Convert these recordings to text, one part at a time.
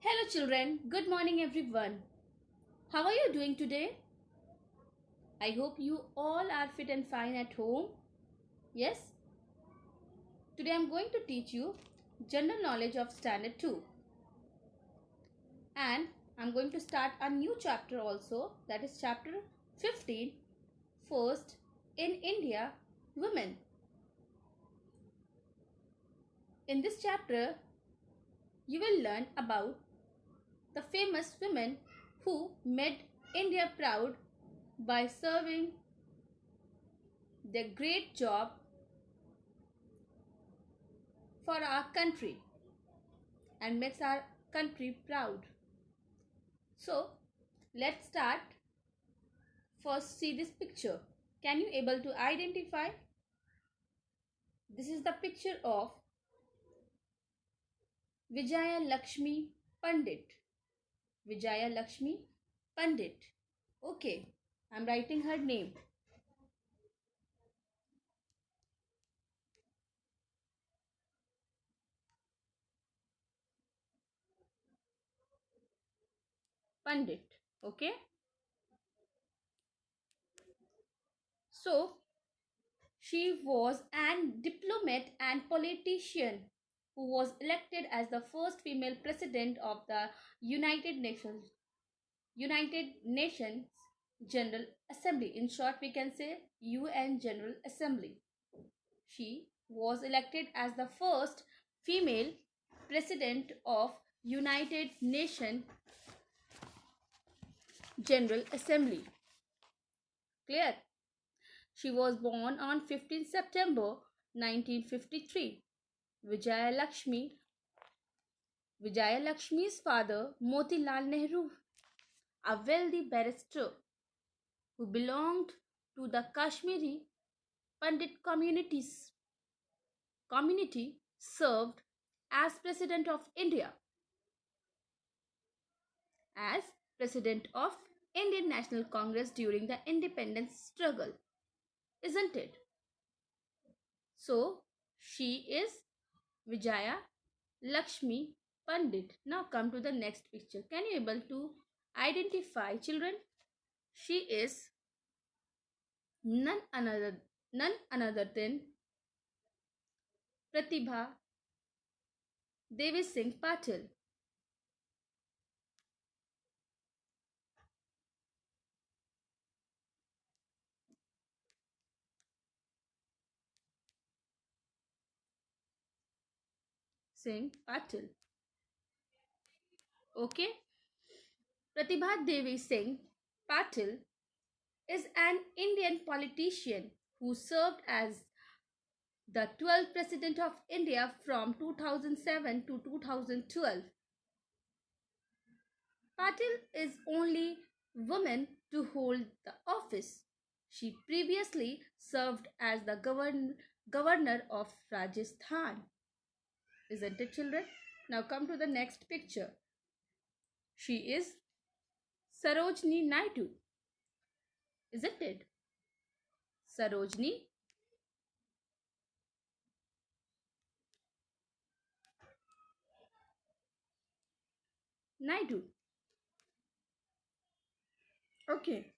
Hello children, good morning everyone. How are you doing today? I hope you all are fit and fine at home. Yes? Today I am going to teach you general knowledge of standard 2 and I am going to start a new chapter also, that is chapter 15, First in India Women. In this chapter you will learn about the famous women who made India proud by serving their great job for our country and makes our country proud. So let's start. First see this picture. Can you able to identify? This is the picture of Vijaya Lakshmi Pandit. Vijaya Lakshmi Pandit. Okay, I'm writing her name. Pandit. Okay. So she was an diplomat and politician who was elected as the first female president of the United Nations General Assembly. In short, we can say UN General Assembly. She was elected as the first female president of United Nations General Assembly. Clear? She was born on 15 September 1953. Vijaya Lakshmi. Vijaya Lakshmi's father, Motilal Nehru, a wealthy barrister who belonged to the Kashmiri Pandit community, served as President of India, as President of Indian National Congress during the independence struggle, isn't it? So she is Vijaya Lakshmi Pandit. Now come to the next picture. Can you able to identify children? She is none other than Pratibha Devi Singh Patil. Singh Patil. Okay. Pratibha Devi Singh Patil is an Indian politician who served as the 12th President of India from 2007 to 2012. Patil is only woman to hold the office. She previously served as the governor of Rajasthan. Isn't it, children? Now come to the next picture. She is Sarojini Naidu. Isn't it? Sarojini Naidu. Okay.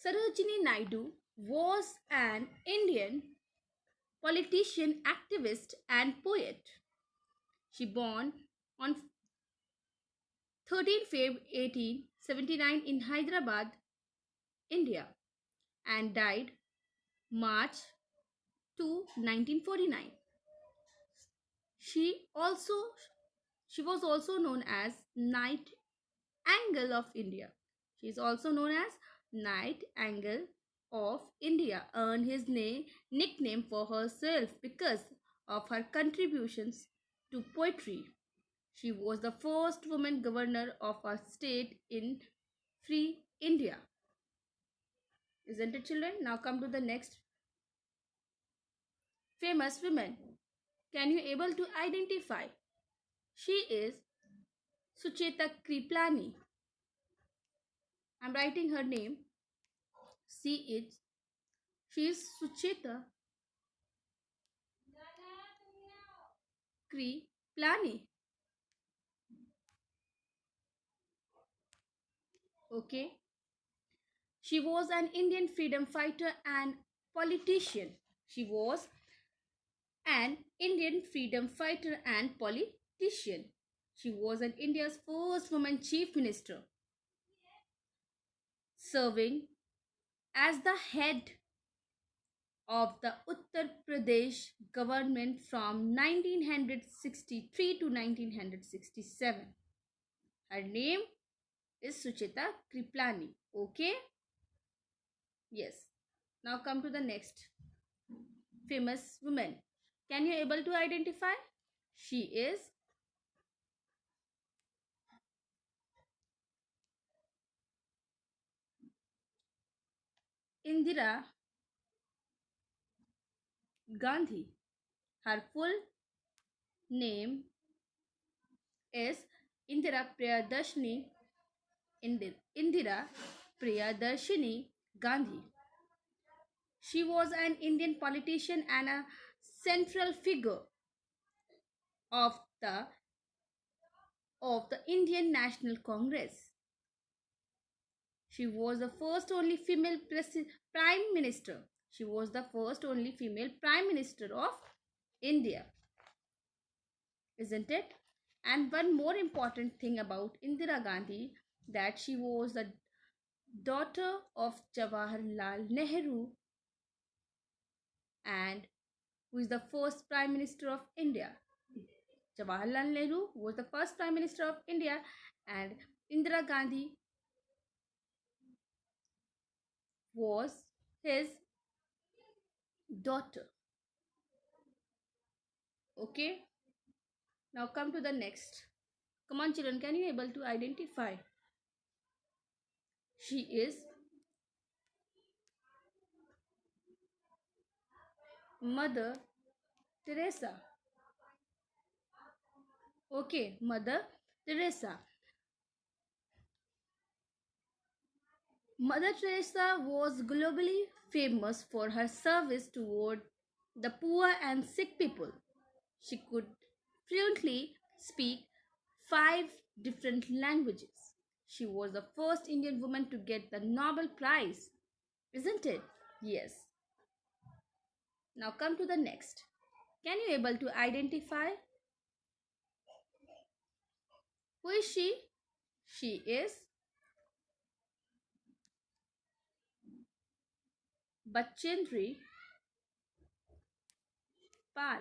Sarojini Naidu was an Indian politician, activist, and poet. She born on 13 Feb 1879 in Hyderabad, India, and died March 2, 1949. She also she was also known as Nightingale of India. She is also known as Nightingale of India. Earned his nickname for herself because of her contributions to poetry. She was the first woman governor of a state in free India. Isn't it, children? Now come to the next famous women. Can you able to identify? She is Sucheta Kriplani. I'm writing her name. She is Sucheta Kriplani. Okay. She was an Indian freedom fighter and politician. She was an Indian freedom fighter and politician. She was an India's first woman chief minister, serving as the head of the Uttar Pradesh government from 1963 to 1967. Her name is Sucheta Kriplani. Okay? Yes. Now come to the next famous woman. Can you able to identify? She is Indira Gandhi. Her full name is Indira Priyadarshini Indira Priyadarshini Gandhi. She was an Indian politician and a central figure of the Indian National Congress. She was the first only female prime minister. She was the first only female prime minister of India, isn't it? And one more important thing about Indira Gandhi, that she was the daughter of Jawaharlal Nehru, and who is the first prime minister of India. Jawaharlal Nehru was the first prime minister of India, and Indira Gandhi was his daughter. Okay, now come to the next. Come on, children, can you able to identify? She is Mother Teresa. Okay, Mother Teresa. Mother Teresa was globally famous for her service toward the poor and sick people. She could fluently speak 5 different languages. She was the first Indian woman to get the Nobel Prize, isn't it? Yes. Now come to the next. Can you able to identify who is she? She is Bachendri Pal.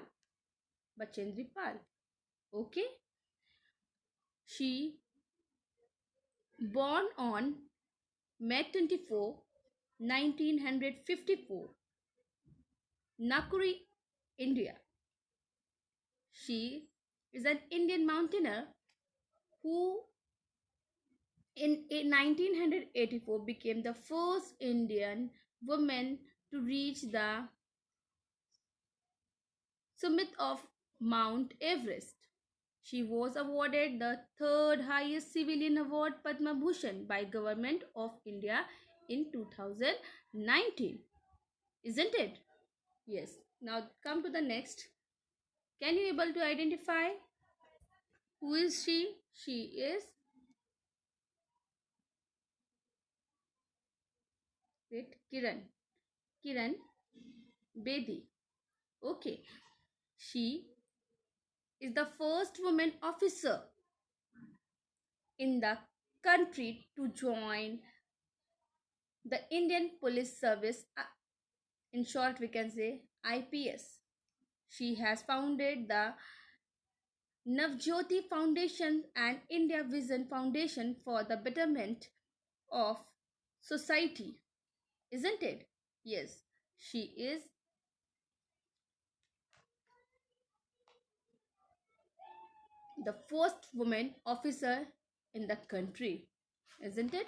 Bachendri Pal. Okay. She born on May 24, 1954, Nakuri, India. She is an Indian mountaineer who in 1984 became the first Indian woman to reach the summit of Mount Everest. She was awarded the third highest civilian award Padma Bhushan by Government of India in 2019. Isn't it? Yes. Now come to the next. Can you able to identify who is she? She is wait, Kiran Bedi. Okay. She is the first woman officer in the country to join the Indian Police Service. In short, we can say IPS. She has founded the Navjyoti Foundation and India Vision Foundation for the betterment of society, isn't it? Yes, she is the first woman officer in the country, isn't it?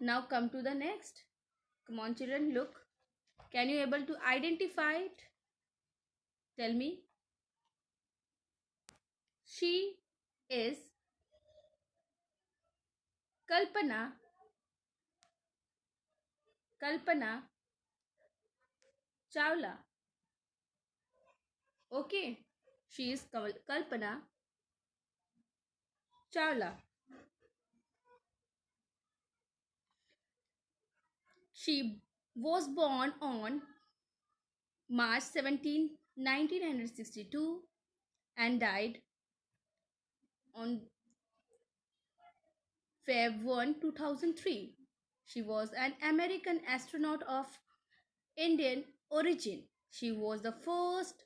Now come to the next. Come on, children, look. Can you able to identify it? Tell me. She is Kalpana Kalpana Chawla. Okay, she is Kalpana Chawla. She was born on March 17, 1962 and died on Feb 1, 2003. She was an American astronaut of Indian origin. She was the first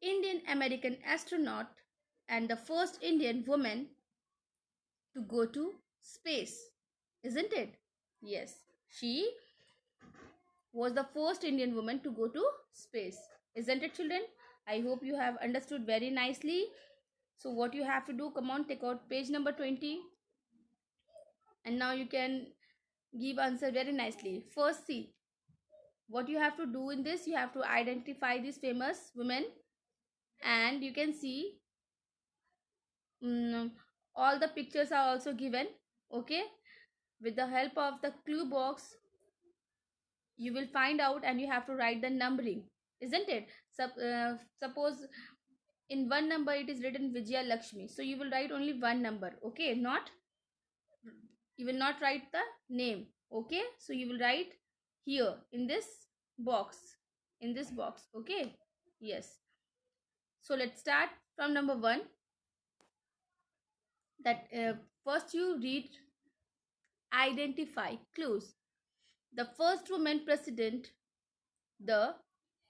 Indian American astronaut and the first Indian woman to go to space, isn't it? Yes, she was the first Indian woman to go to space, isn't it, children? I hope you have understood very nicely. So, what you have to do, come on, take out page number 20, and now you can give answer very nicely. First, see what you have to do in this. You have to identify these famous women, and you can see mm, all the pictures are also given. Okay, with the help of the clue box, you will find out, and you have to write the numbering, isn't it? Suppose in one number it is written Vijaya Lakshmi, so you will write only one number. Okay, not, you will not write the name. Okay, so you will write here in this box, okay. Yes, so let's start from number 1. That first you read, identify clues. The first woman president, the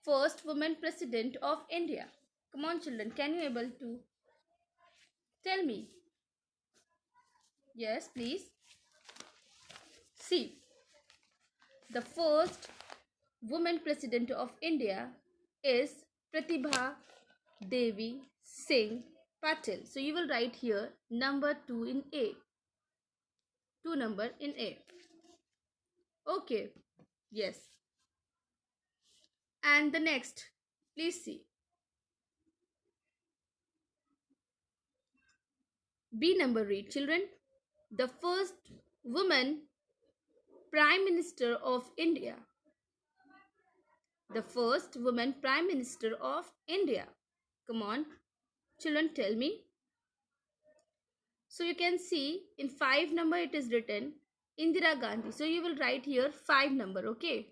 first woman president of India. Come on, children, can you able to tell me? Yes, please. See, the first woman president of India is Pratibha Devi Singh Patil. So you will write here number 2 in A. 2 number in A. Okay. Yes. And the next, please see. B number, read, children. The first woman Prime Minister of India. The first woman Prime Minister of India. Come on, children, tell me. So you can see in 5 number it is written Indira Gandhi. So you will write here 5 number, okay?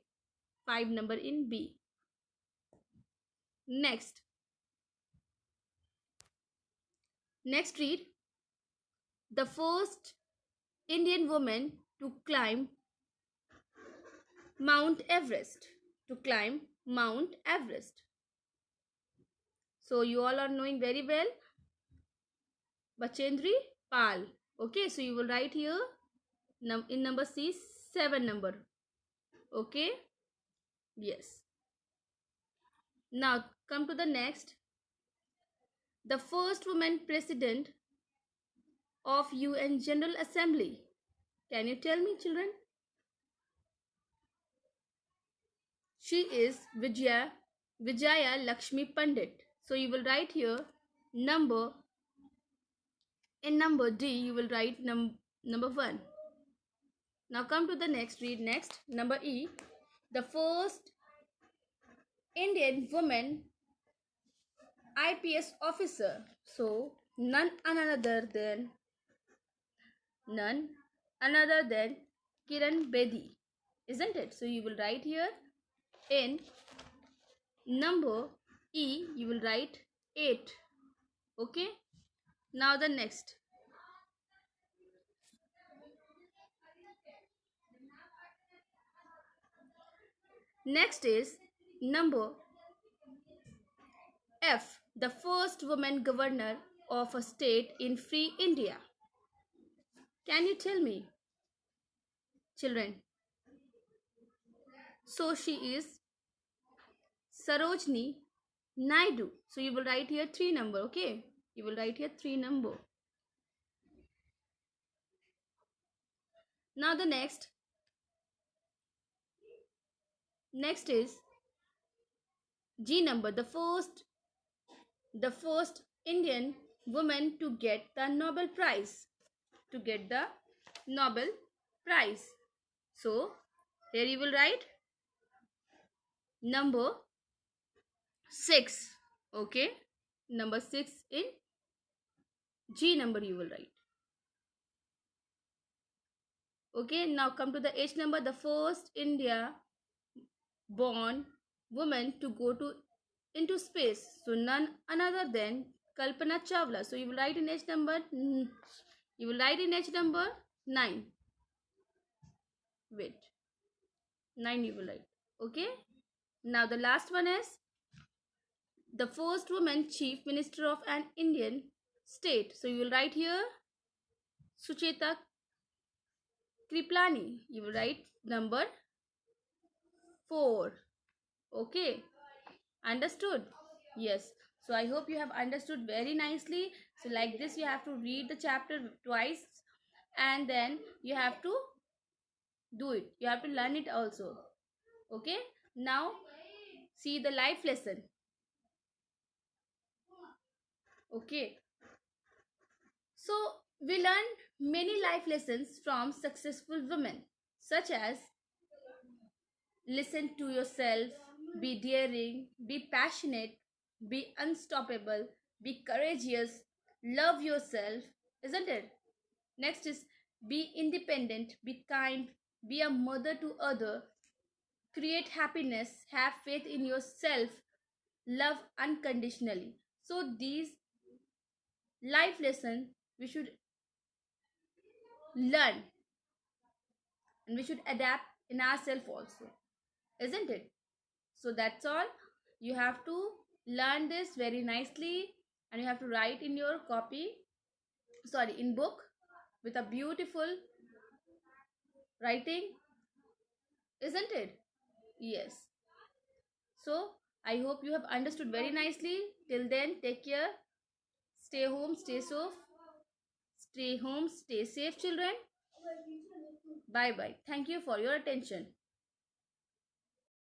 5 number in B. Next. Next, read. The first Indian woman to climb Mount Everest. To climb Mount Everest. So you all are knowing very well Bachendri Pal. Okay, so you will write here in number C 7 number. Okay, yes. Now come to the next. The first woman president of UN General Assembly. Can you tell me, children? She is Vijaya Lakshmi Pandit. So you will write here number, in number D you will write number 1. Now come to the next, read next. Number E. The first Indian woman IPS officer. So none another than Kiran Bedi, isn't it? So you will write here in number E you will write 8. Okay, now the next. Next is number F, the first woman governor of a state in free India. Can you tell me, children? So she is Sarojini Naidu. So you will write here 3 number, okay? You will write here 3 number. Now the next. Next is G number, the first Indian woman to get the Nobel Prize. To get the Nobel Prize. So here you will write number 6. Okay, number 6 in G number you will write. Okay, now come to the age number. The first India born woman to go to into space. So none another than Kalpana Chawla. So you will write in age number you will write in age number 9. Wait, 9 you will write. Okay. Now the last one is the first woman chief minister of an Indian state. So you will write here Sucheta Kriplani. You will write number 4. Okay. Understood? Yes. So I hope you have understood very nicely. So like this you have to read the chapter twice and then you have to do it. You have to learn it also. Okay? Now see the life lesson. Okay. So we learn many life lessons from successful women such as listen to yourself, be daring, be passionate, be unstoppable, be courageous, love yourself, isn't it? Next is be independent, be kind, be a mother to other, create happiness, have faith in yourself, love unconditionally. So these life lessons we should learn and we should adapt in ourselves also, isn't it? So that's all. You have to learn this very nicely and you have to write in your copy, sorry, in book with a beautiful writing, isn't it? Yes. So I hope you have understood very nicely. Till then, take care. Stay home, stay safe. Stay home, stay safe, children. Bye bye. Thank you for your attention.